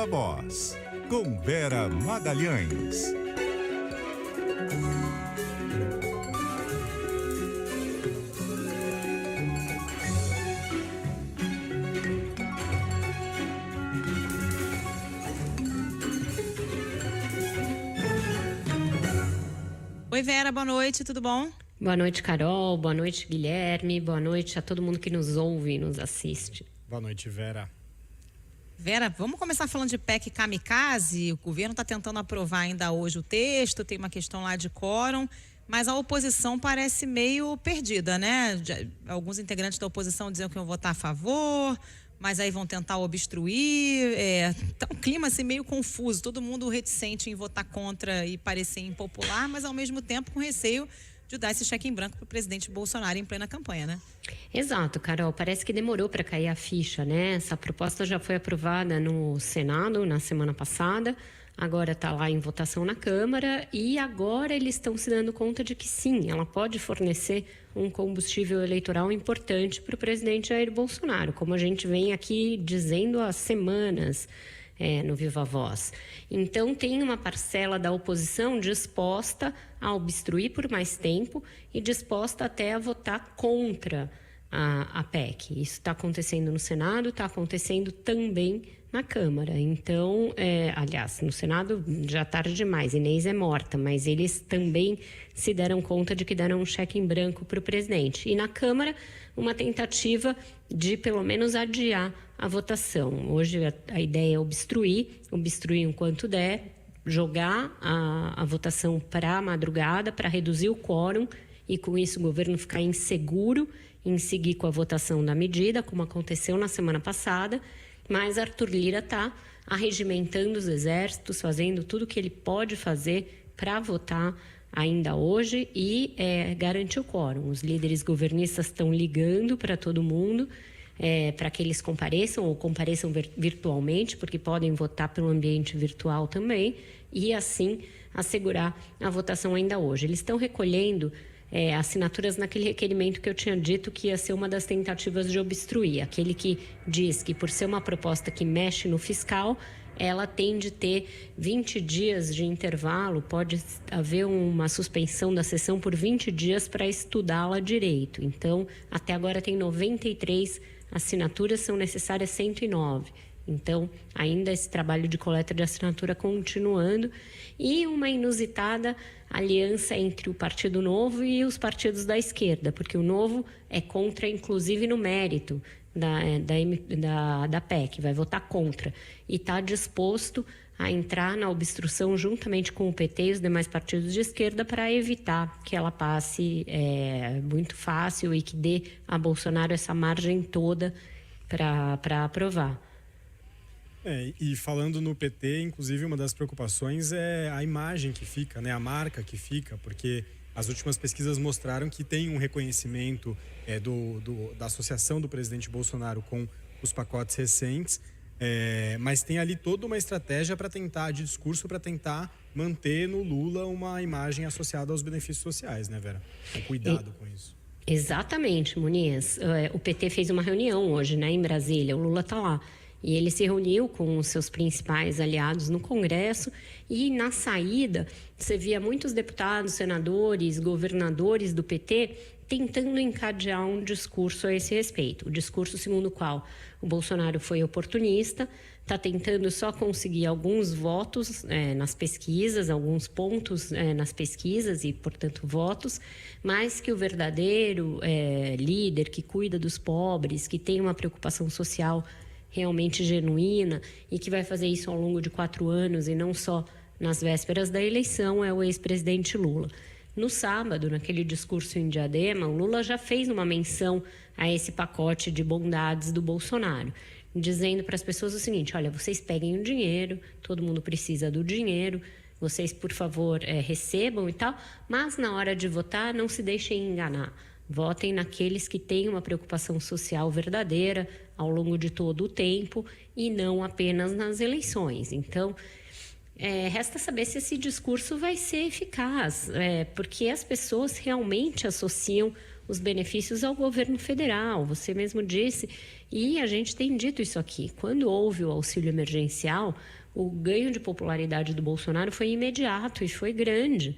Viva Voz, com Vera Magalhães. Oi, Vera, boa noite, tudo bom? Boa noite, Carol, boa noite, Guilherme, boa noite a todo mundo que nos ouve e nos assiste. Boa noite, Vera. Vera, vamos começar falando de PEC kamikaze. O governo está tentando aprovar ainda hoje o texto, tem uma questão lá de quórum, mas a oposição parece meio perdida, né? Alguns integrantes da oposição diziam que iam votar a favor, mas aí vão tentar obstruir. Tá um clima assim meio confuso, todo mundo reticente em votar contra e parecer impopular, mas ao mesmo tempo com receio de dar esse cheque em branco para o presidente Bolsonaro em plena campanha, né? Exato, Carol. Parece que demorou para cair a ficha, né? Essa proposta já foi aprovada no Senado na semana passada, agora está lá em votação na Câmara e agora eles estão se dando conta de que sim, ela pode fornecer um combustível eleitoral importante para o presidente Jair Bolsonaro, como a gente vem aqui dizendo há semanas no Viva Voz. Então tem uma parcela da oposição disposta a obstruir por mais tempo e disposta até a votar contra a PEC. Isso está acontecendo no Senado, está acontecendo também na Câmara. Então, aliás, no Senado já tarde demais, Inês é morta, mas eles também se deram conta de que deram um cheque em branco para o presidente. E na Câmara, uma tentativa de pelo menos adiar a votação. Hoje a ideia é obstruir enquanto der, jogar a votação para a madrugada, para reduzir o quórum e com isso o governo ficar inseguro em seguir com a votação da medida, como aconteceu na semana passada, mas Arthur Lira está arregimentando os exércitos, fazendo tudo o que ele pode fazer para votar ainda hoje e garantir o quórum. Os líderes governistas estão ligando para todo mundo, para que eles compareçam ou compareçam virtualmente, porque podem votar pelo ambiente virtual também, e assim assegurar a votação ainda hoje. Eles estão recolhendo assinaturas naquele requerimento que eu tinha dito que ia ser uma das tentativas de obstruir, aquele que diz que por ser uma proposta que mexe no fiscal, ela tem de ter 20 dias de intervalo, pode haver uma suspensão da sessão por 20 dias para estudá-la direito. Então, até agora tem 93 assinaturas, são necessárias 109. Então, ainda esse trabalho de coleta de assinatura continuando e uma inusitada aliança entre o Partido Novo e os partidos da esquerda, porque o Novo é contra, inclusive, no mérito da PEC, vai votar contra e está disposto a entrar na obstrução juntamente com o PT e os demais partidos de esquerda para evitar que ela passe muito fácil e que dê a Bolsonaro essa margem toda para aprovar. E falando no PT, inclusive uma das preocupações é a imagem que fica, né, a marca que fica, porque as últimas pesquisas mostraram que tem um reconhecimento da associação do presidente Bolsonaro com os pacotes recentes, mas tem ali toda uma estratégia de discurso para tentar manter no Lula uma imagem associada aos benefícios sociais, né, Vera? Então, cuidado com isso. Exatamente, Muniz. O PT fez uma reunião hoje, né, em Brasília, o Lula está lá. E ele se reuniu com os seus principais aliados no Congresso e na saída você via muitos deputados, senadores, governadores do PT tentando encadear um discurso a esse respeito. O discurso segundo o qual o Bolsonaro foi oportunista, está tentando só conseguir alguns votos nas pesquisas, alguns pontos nas pesquisas e, portanto, votos, mas que o verdadeiro líder que cuida dos pobres, que tem uma preocupação social realmente genuína e que vai fazer isso ao longo de 4 anos e não só nas vésperas da eleição, é o ex-presidente Lula. No sábado, naquele discurso em Diadema, o Lula já fez uma menção a esse pacote de bondades do Bolsonaro, dizendo para as pessoas o seguinte: olha, vocês peguem o dinheiro, todo mundo precisa do dinheiro, vocês, por favor, recebam e tal, mas na hora de votar não se deixem enganar. Votem naqueles que têm uma preocupação social verdadeira ao longo de todo o tempo e não apenas nas eleições. Então, resta saber se esse discurso vai ser eficaz, porque as pessoas realmente associam os benefícios ao governo federal. Você mesmo disse, e a gente tem dito isso aqui. Quando houve o auxílio emergencial, o ganho de popularidade do Bolsonaro foi imediato e foi grande.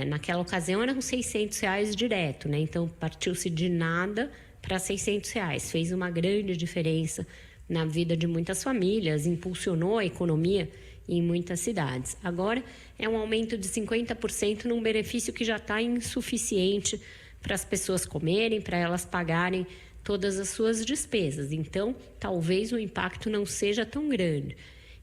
Naquela ocasião eram R$600 direto, né? Então partiu-se de nada para R$600. Fez uma grande diferença na vida de muitas famílias, impulsionou a economia em muitas cidades. Agora é um aumento de 50% num benefício que já está insuficiente para as pessoas comerem, para elas pagarem todas as suas despesas. Então, talvez o impacto não seja tão grande.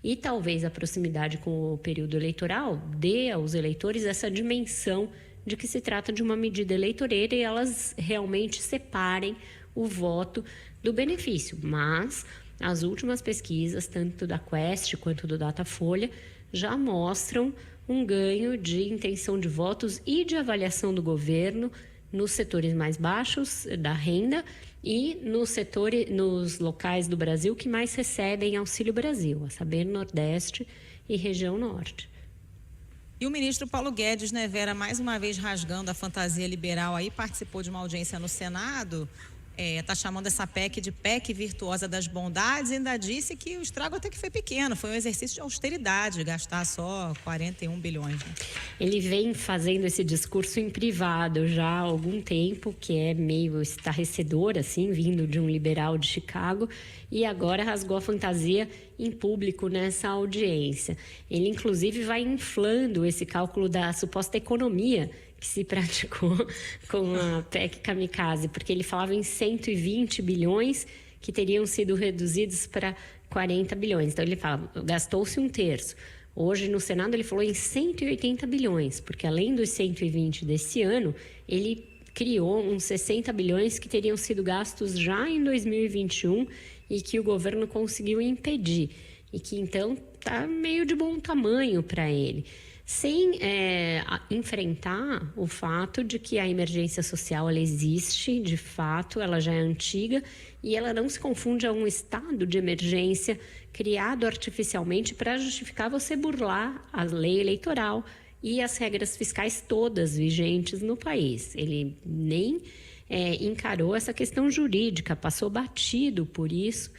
E talvez a proximidade com o período eleitoral dê aos eleitores essa dimensão de que se trata de uma medida eleitoreira e elas realmente separem o voto do benefício. Mas as últimas pesquisas, tanto da Quest quanto do Datafolha, já mostram um ganho de intenção de votos e de avaliação do governo nos setores mais baixos da renda e nos locais do Brasil que mais recebem Auxílio Brasil, a saber, Nordeste e região Norte. E o ministro Paulo Guedes, né, Vera, mais uma vez rasgando a fantasia liberal aí, participou de uma audiência no Senado, está chamando essa PEC de PEC virtuosa das bondades, e ainda disse que o estrago até que foi pequeno, foi um exercício de austeridade, gastar só 41 bilhões. Né? Ele vem fazendo esse discurso em privado já há algum tempo, que é meio estarrecedor, assim, vindo de um liberal de Chicago, e agora rasgou a fantasia em público nessa audiência. Ele, inclusive, vai inflando esse cálculo da suposta economia que se praticou com a PEC Kamikaze, porque ele falava em 120 bilhões que teriam sido reduzidos para 40 bilhões. Então, ele fala, gastou-se um terço. Hoje, no Senado, ele falou em 180 bilhões, porque além dos 120 desse ano, ele criou uns 60 bilhões que teriam sido gastos já em 2021 e que o governo conseguiu impedir. E que, então, está meio de bom tamanho para ele. Sem enfrentar o fato de que a emergência social ela existe, de fato, ela já é antiga e ela não se confunde a um estado de emergência criado artificialmente para justificar você burlar a lei eleitoral e as regras fiscais todas vigentes no país. Ele nem encarou essa questão jurídica, passou batido por isso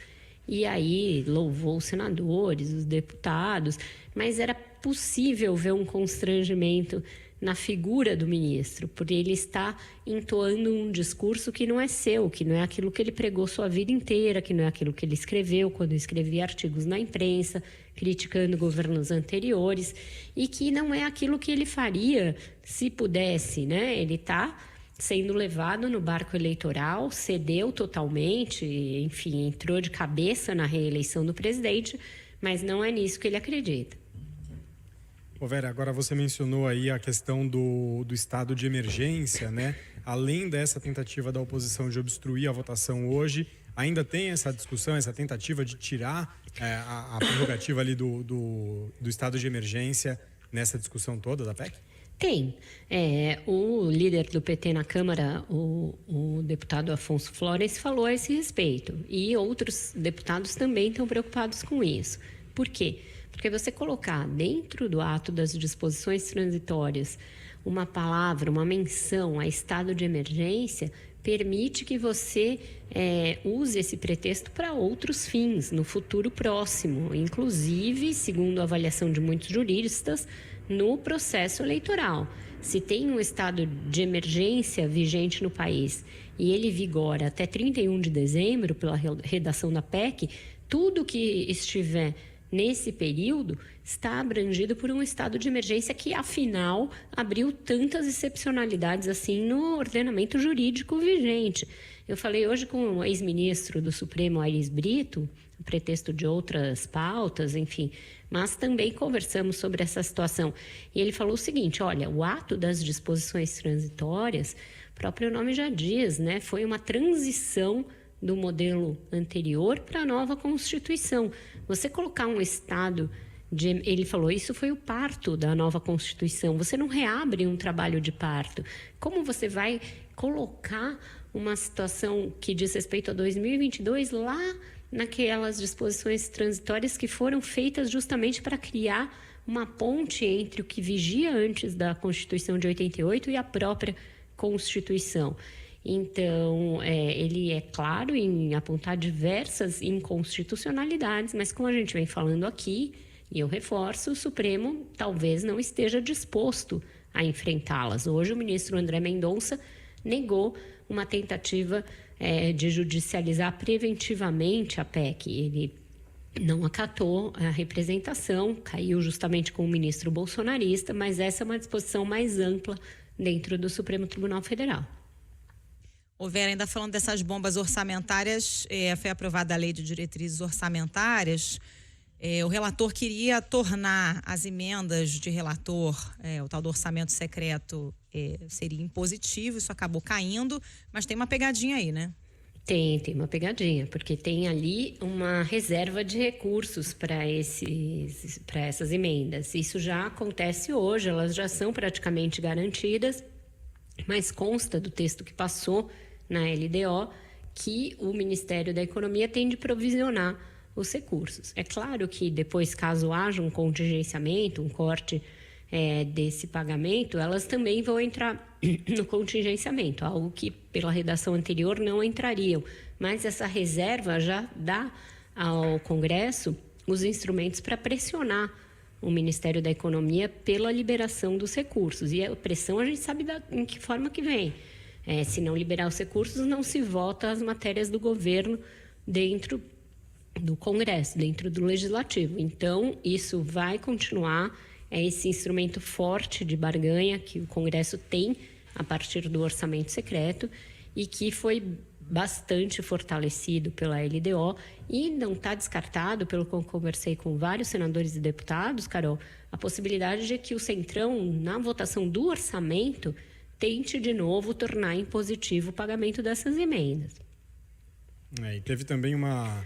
e aí louvou os senadores, os deputados, mas era possível ver um constrangimento na figura do ministro, porque ele está entoando um discurso que não é seu, que não é aquilo que ele pregou sua vida inteira, que não é aquilo que ele escreveu quando escrevia artigos na imprensa, criticando governos anteriores, e que não é aquilo que ele faria se pudesse, né? Ele está sendo levado no barco eleitoral, cedeu totalmente, enfim, entrou de cabeça na reeleição do presidente, mas não é nisso que ele acredita. Vera, agora você mencionou aí a questão do estado de emergência, né? Além dessa tentativa da oposição de obstruir a votação hoje, ainda tem essa discussão, essa tentativa de tirar a prerrogativa ali do estado de emergência nessa discussão toda da PEC? Tem. O líder do PT na Câmara, o deputado Afonso Flores, falou a esse respeito. E outros deputados também estão preocupados com isso. Por quê? Porque você colocar dentro do ato das disposições transitórias uma palavra, uma menção a estado de emergência, permite que você use esse pretexto para outros fins no futuro próximo, inclusive, segundo a avaliação de muitos juristas, no processo eleitoral. Se tem um estado de emergência vigente no país e ele vigora até 31 de dezembro, pela redação da PEC, tudo que estiver nesse período está abrangido por um estado de emergência que, afinal, abriu tantas excepcionalidades assim no ordenamento jurídico vigente. Eu falei hoje com o ex-ministro do Supremo, Aires Brito, a pretexto de outras pautas, enfim, mas também conversamos sobre essa situação. E ele falou o seguinte, olha, o ato das disposições transitórias, o próprio nome já diz, né, foi uma transição do modelo anterior para a nova Constituição. Você colocar um estado de... Ele falou, isso foi o parto da nova Constituição. Você não reabre um trabalho de parto. Como você vai colocar uma situação que diz respeito a 2022 lá naquelas disposições transitórias que foram feitas justamente para criar uma ponte entre o que vigia antes da Constituição de 88 e a própria Constituição? Então, ele é claro em apontar diversas inconstitucionalidades, mas como a gente vem falando aqui, e eu reforço, o Supremo talvez não esteja disposto a enfrentá-las. Hoje, o ministro André Mendonça negou uma tentativa de judicializar preventivamente a PEC. Ele não acatou a representação, caiu justamente com o ministro bolsonarista, mas essa é uma disposição mais ampla dentro do Supremo Tribunal Federal. Ô Vera, ainda falando dessas bombas orçamentárias, foi aprovada a Lei de Diretrizes Orçamentárias. O relator queria tornar as emendas de relator, o tal do orçamento secreto, seria impositivo, isso acabou caindo, mas tem uma pegadinha aí, né? Tem uma pegadinha, porque tem ali uma reserva de recursos para essas emendas. Isso já acontece hoje, elas já são praticamente garantidas, mas consta do texto que passou na LDO que o Ministério da Economia tem de provisionar os recursos. É claro que depois, caso haja um contingenciamento, um corte desse pagamento, elas também vão entrar no contingenciamento, algo que pela redação anterior não entrariam. Mas essa reserva já dá ao Congresso os instrumentos para pressionar o Ministério da Economia pela liberação dos recursos. E a pressão a gente sabe em que forma que vem. Se não liberar os recursos, não se vota as matérias do governo dentro do Congresso, dentro do Legislativo. Então, isso vai continuar. É esse instrumento forte de barganha que o Congresso tem a partir do orçamento secreto e que foi bastante fortalecido pela LDO e não está descartado, pelo que eu conversei com vários senadores e deputados, Carol, a possibilidade de que o Centrão, na votação do orçamento, tente de novo tornar impositivo o pagamento dessas emendas. E teve também uma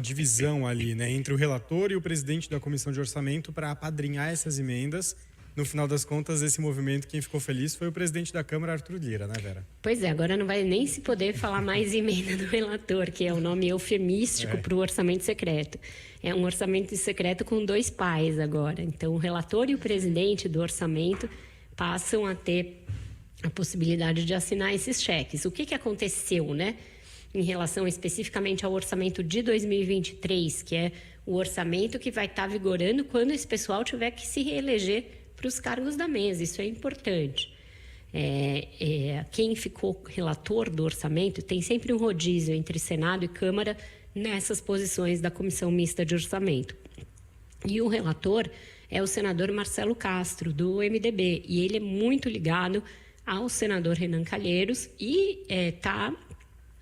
divisão ali, né, entre o relator e o presidente da Comissão de Orçamento para apadrinhar essas emendas. No final das contas, esse movimento, quem ficou feliz foi o presidente da Câmara, Arthur Lira, né, Vera? Pois é, agora não vai nem se poder falar mais emenda do relator, que é o nome eufemístico para o orçamento secreto. É um orçamento secreto com 2 pais agora. Então, o relator e o presidente do orçamento passam a ter a possibilidade de assinar esses cheques. O que aconteceu, né? Em relação especificamente ao orçamento de 2023, que é o orçamento que vai estar vigorando quando esse pessoal tiver que se reeleger para os cargos da mesa. Isso é importante. Quem ficou relator do orçamento tem sempre um rodízio entre Senado e Câmara nessas posições da Comissão Mista de Orçamento. E o relator é o senador Marcelo Castro, do MDB, e ele é muito ligado ao senador Renan Calheiros e está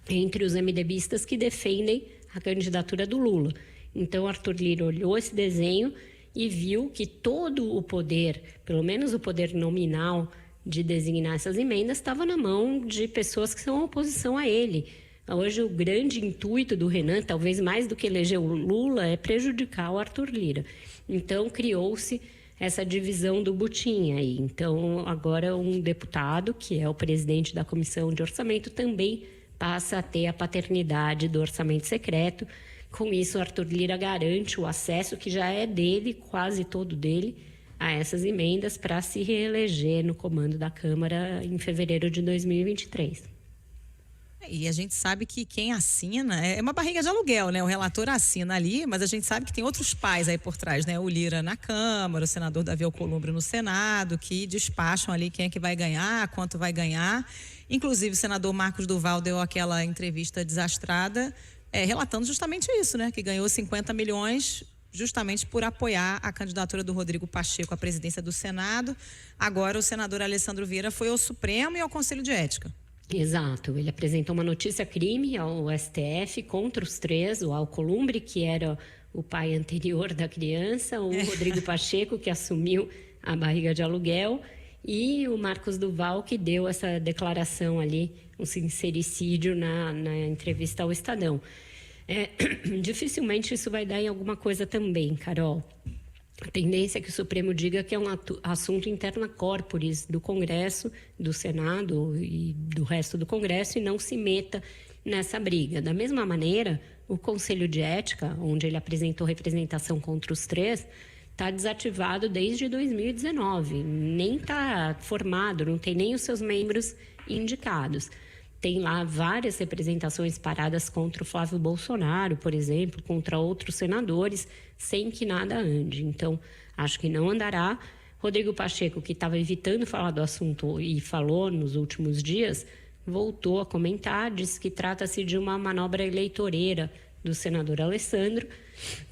entre os MDBistas que defendem a candidatura do Lula. Então, Arthur Lira olhou esse desenho e viu que todo o poder, pelo menos o poder nominal de designar essas emendas, estava na mão de pessoas que são oposição a ele. Hoje, o grande intuito do Renan, talvez mais do que eleger o Lula, é prejudicar o Arthur Lira. Então, criou-se essa divisão do butim aí. Então, agora um deputado, que é o presidente da Comissão de Orçamento, também passa a ter a paternidade do orçamento secreto. Com isso, o Arthur Lira garante o acesso, que já é dele, quase todo dele, a essas emendas para se reeleger no comando da Câmara em fevereiro de 2023. E a gente sabe que quem assina é uma barriga de aluguel, né? O relator assina ali, mas a gente sabe que tem outros pais aí por trás, né? O Lira na Câmara, o senador Davi Alcolumbre no Senado, que despacham ali quem é que vai ganhar, quanto vai ganhar. Inclusive, o senador Marcos Duval deu aquela entrevista desastrada, relatando justamente isso, né? Que ganhou 50 milhões justamente por apoiar a candidatura do Rodrigo Pacheco à presidência do Senado. Agora, o senador Alessandro Vieira foi ao Supremo e ao Conselho de Ética. Exato, ele apresentou uma notícia-crime ao STF contra os 3, o Alcolumbre, que era o pai anterior da criança, o Rodrigo Pacheco, que assumiu a barriga de aluguel, e o Marcos Duval, que deu essa declaração ali, um sincericídio na entrevista ao Estadão. Dificilmente isso vai dar em alguma coisa também, Carol. A tendência é que o Supremo diga que é um assunto interna corporis do Congresso, do Senado e do resto do Congresso e não se meta nessa briga. Da mesma maneira, o Conselho de Ética, onde ele apresentou representação contra os 3, está desativado desde 2019. Nem está formado, não tem nem os seus membros indicados. tem lá várias representações paradas contra o Flávio Bolsonaro, por exemplo, contra outros senadores, sem que nada ande. Então, acho que não andará. Rodrigo Pacheco, que estava evitando falar do assunto e falou nos últimos dias, voltou a comentar, disse que trata-se de uma manobra eleitoreira do senador Alessandro.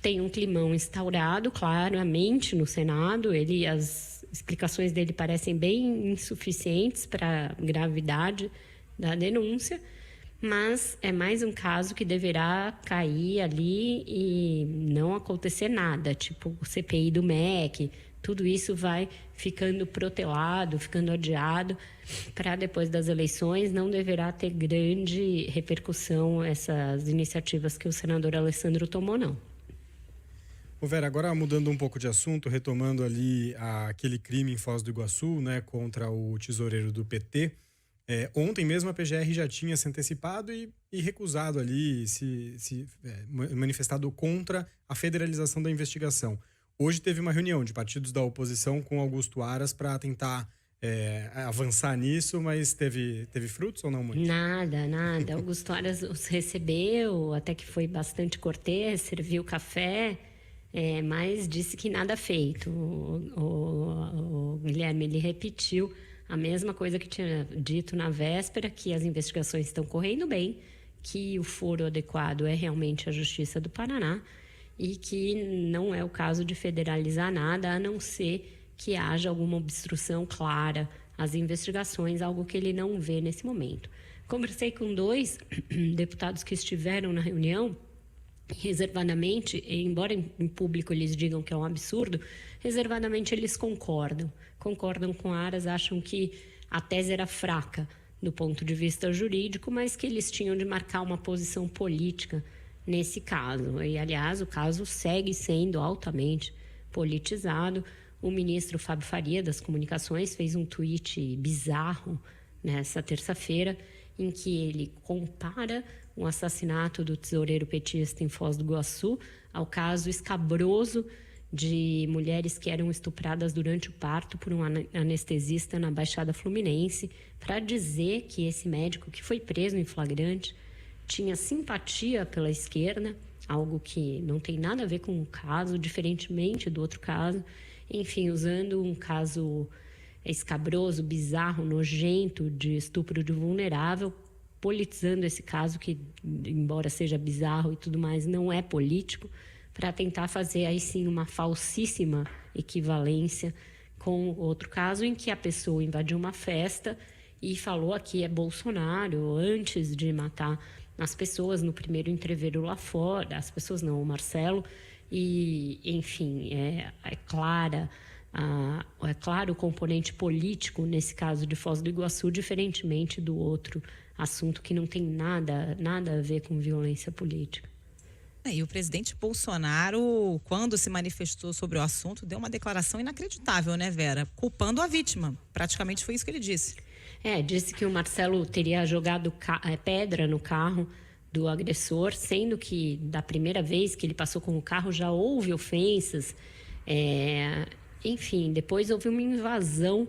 Tem um climão instaurado claramente no Senado. As explicações dele parecem bem insuficientes para a gravidade da denúncia, mas é mais um caso que deverá cair ali e não acontecer nada, tipo o CPI do MEC. Tudo isso vai ficando protelado, ficando adiado para depois das eleições. Não deverá ter grande repercussão essas iniciativas que o senador Alessandro tomou, não. Ô Vera, agora mudando um pouco de assunto, retomando ali aquele crime em Foz do Iguaçu, né, contra o tesoureiro do PT. Ontem mesmo a PGR já tinha se antecipado e recusado ali, manifestado contra a federalização da investigação. Hoje teve uma reunião de partidos da oposição com Augusto Aras para tentar avançar nisso, mas teve frutos ou não muito? Nada. Augusto Aras os recebeu, até que foi bastante cortês, serviu café, mas disse que nada feito. O Guilherme, ele repetiu a mesma coisa que tinha dito na véspera, que as investigações estão correndo bem, que o foro adequado é realmente a Justiça do Paraná e que não é o caso de federalizar nada, a não ser que haja alguma obstrução clara às investigações, algo que ele não vê nesse momento. Conversei com 2 deputados que estiveram na reunião, reservadamente, embora em público eles digam que é um absurdo, reservadamente eles concordam com Aras, acham que a tese era fraca do ponto de vista jurídico, mas que eles tinham de marcar uma posição política nesse caso. E, aliás, o caso segue sendo altamente politizado. O ministro Fábio Faria, das Comunicações, fez um tweet bizarro nessa terça-feira, em que ele compara o assassinato do tesoureiro petista em Foz do Iguaçu ao caso escabroso de mulheres que eram estupradas durante o parto por um anestesista na Baixada Fluminense, para dizer que esse médico, que foi preso em flagrante, tinha simpatia pela esquerda, algo que não tem nada a ver com o caso, diferentemente do outro caso. Enfim, usando um caso escabroso, bizarro, nojento de estupro de vulnerável, politizando esse caso que, embora seja bizarro e tudo mais, não é político, para tentar fazer aí sim uma falsíssima equivalência com outro caso em que a pessoa invadiu uma festa e falou aqui é Bolsonaro antes de matar as pessoas no primeiro entreveiro lá fora, as pessoas não, o Marcelo, e enfim, é claro o componente político nesse caso de Foz do Iguaçu, diferentemente do outro assunto que não tem nada a ver com violência política. E o presidente Bolsonaro, quando se manifestou sobre o assunto, deu uma declaração inacreditável, né, Vera? Culpando a vítima. Praticamente foi isso que ele disse. Disse que o Marcelo teria jogado pedra no carro do agressor, sendo que da primeira vez que ele passou com o carro já houve ofensas. Enfim, depois houve uma invasão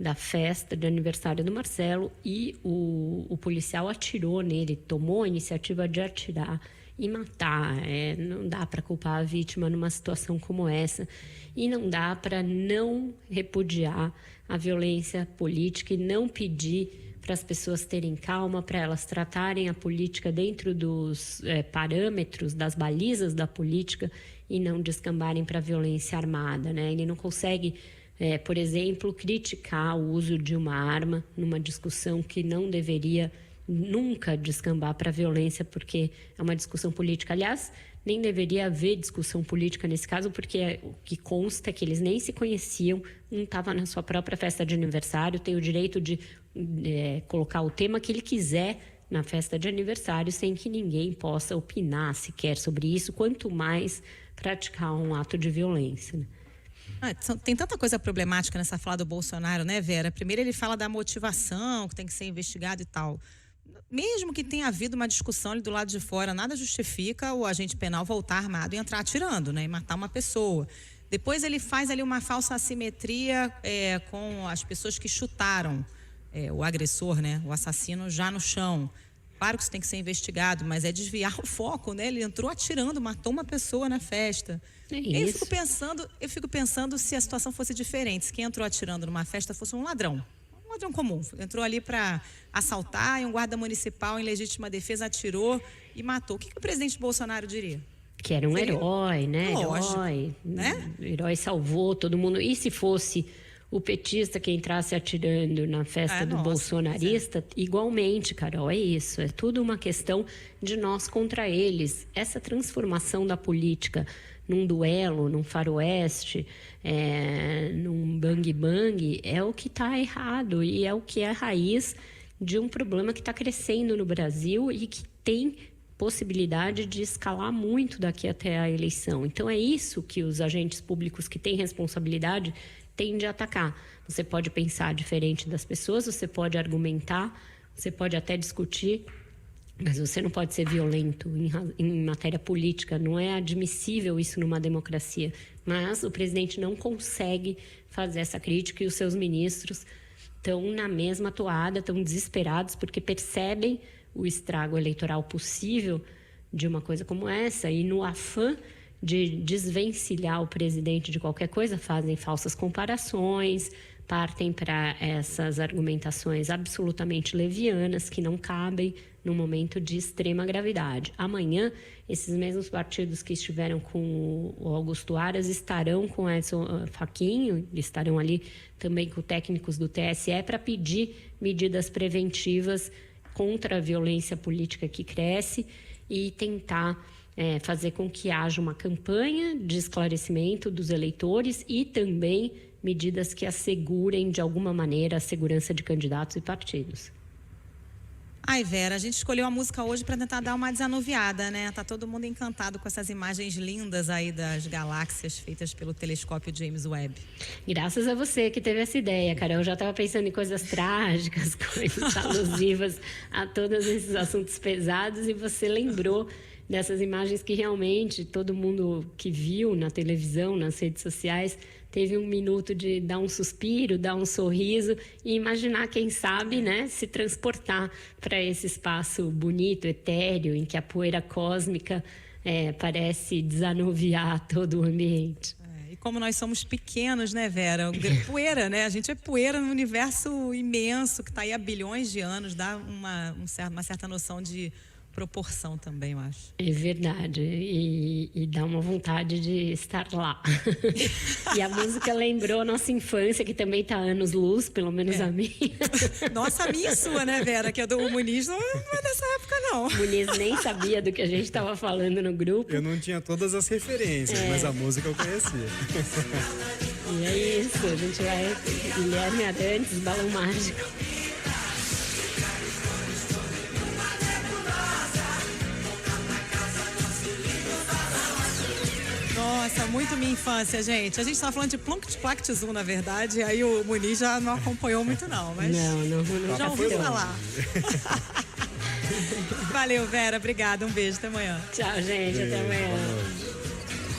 da festa de aniversário do Marcelo e o policial atirou nele, tomou a iniciativa de atirar e matar. Não dá para culpar a vítima numa situação como essa e não dá para não repudiar a violência política e não pedir para as pessoas terem calma, para elas tratarem a política dentro dos parâmetros, das balizas da política e não descambarem para a violência armada, né? Ele não consegue, por exemplo, criticar o uso de uma arma numa discussão que não deveria nunca descambar para a violência, porque é uma discussão política. Aliás, nem deveria haver discussão política nesse caso, porque o que consta é que eles nem se conheciam, um estava na sua própria festa de aniversário, tem o direito de colocar o tema que ele quiser na festa de aniversário, sem que ninguém possa opinar sequer sobre isso, quanto mais praticar um ato de violência, né? Tem tanta coisa problemática nessa fala do Bolsonaro, né, Vera? Primeiro ele fala da motivação, que tem que ser investigado e tal. Mesmo que tenha havido uma discussão ali do lado de fora, nada justifica o agente penal voltar armado e entrar atirando, né, e matar uma pessoa. Depois ele faz ali uma falsa assimetria com as pessoas que chutaram o agressor, né, o assassino já no chão. Claro que isso tem que ser investigado, mas é desviar o foco, né? Ele entrou atirando, matou uma pessoa na festa. Eu fico pensando se a situação fosse diferente, se quem entrou atirando numa festa fosse um ladrão comum. Entrou ali para assaltar e um guarda municipal em legítima defesa atirou e matou. O que o presidente Bolsonaro diria? Que era um herói, né? Lógico, herói, né? O herói salvou todo mundo. E se fosse o petista que entrasse atirando na festa do bolsonarista, igualmente, Carol, é isso. É tudo uma questão de nós contra eles. Essa transformação da política num duelo, num faroeste, num bang-bang, é o que está errado e é o que é a raiz de um problema que está crescendo no Brasil e que tem possibilidade de escalar muito daqui até a eleição. Então, é isso que os agentes públicos que têm responsabilidade têm de atacar. Você pode pensar diferente das pessoas, você pode argumentar, você pode até discutir, mas você não pode ser violento em matéria política. Não é admissível isso numa democracia. Mas o presidente não consegue fazer essa crítica e os seus ministros estão na mesma toada, estão desesperados porque percebem o estrago eleitoral possível de uma coisa como essa e no afã de desvencilhar o presidente de qualquer coisa, fazem falsas comparações, partem para essas argumentações absolutamente levianas que não cabem num momento de extrema gravidade. Amanhã, esses mesmos partidos que estiveram com o Augusto Aras estarão com Edson Fachin, estarão ali também com técnicos do TSE para pedir medidas preventivas contra a violência política que cresce e tentar fazer com que haja uma campanha de esclarecimento dos eleitores e também medidas que assegurem, de alguma maneira, a segurança de candidatos e partidos. Ai, Vera, a gente escolheu a música hoje para tentar dar uma desanuviada, né? Tá todo mundo encantado com essas imagens lindas aí das galáxias feitas pelo telescópio James Webb. Graças a você que teve essa ideia, Carol. Eu já estava pensando em coisas trágicas, coisas alusivas a todos esses assuntos pesados e você lembrou dessas imagens que realmente todo mundo que viu na televisão, nas redes sociais, teve um minuto de dar um suspiro, dar um sorriso e imaginar, quem sabe, né, se transportar para esse espaço bonito, etéreo, em que a poeira cósmica parece desanuviar todo o ambiente. E como nós somos pequenos, né, Vera? Poeira, né? A gente é poeira num universo imenso que está aí há bilhões de anos, dá uma certa noção de proporção também, eu acho. É verdade, e dá uma vontade de estar lá. E a música lembrou a nossa infância, que também está anos-luz, pelo menos a minha. Nossa, a minha e sua, né, Vera? Que é do Muniz, não é dessa época, não. O Muniz nem sabia do que a gente estava falando no grupo. Eu não tinha todas as referências, mas a música eu conhecia. E é isso, a gente vai... Guilherme Arantes, Balão Mágico. Nossa, muito minha infância, gente. A gente estava falando de Plunct Plact Zoom, na verdade, aí o Muniz já não acompanhou muito, não. Mas não já ouviu falar. Valeu, Vera. Obrigada. Um beijo. Até amanhã. Tchau, gente. Até amanhã.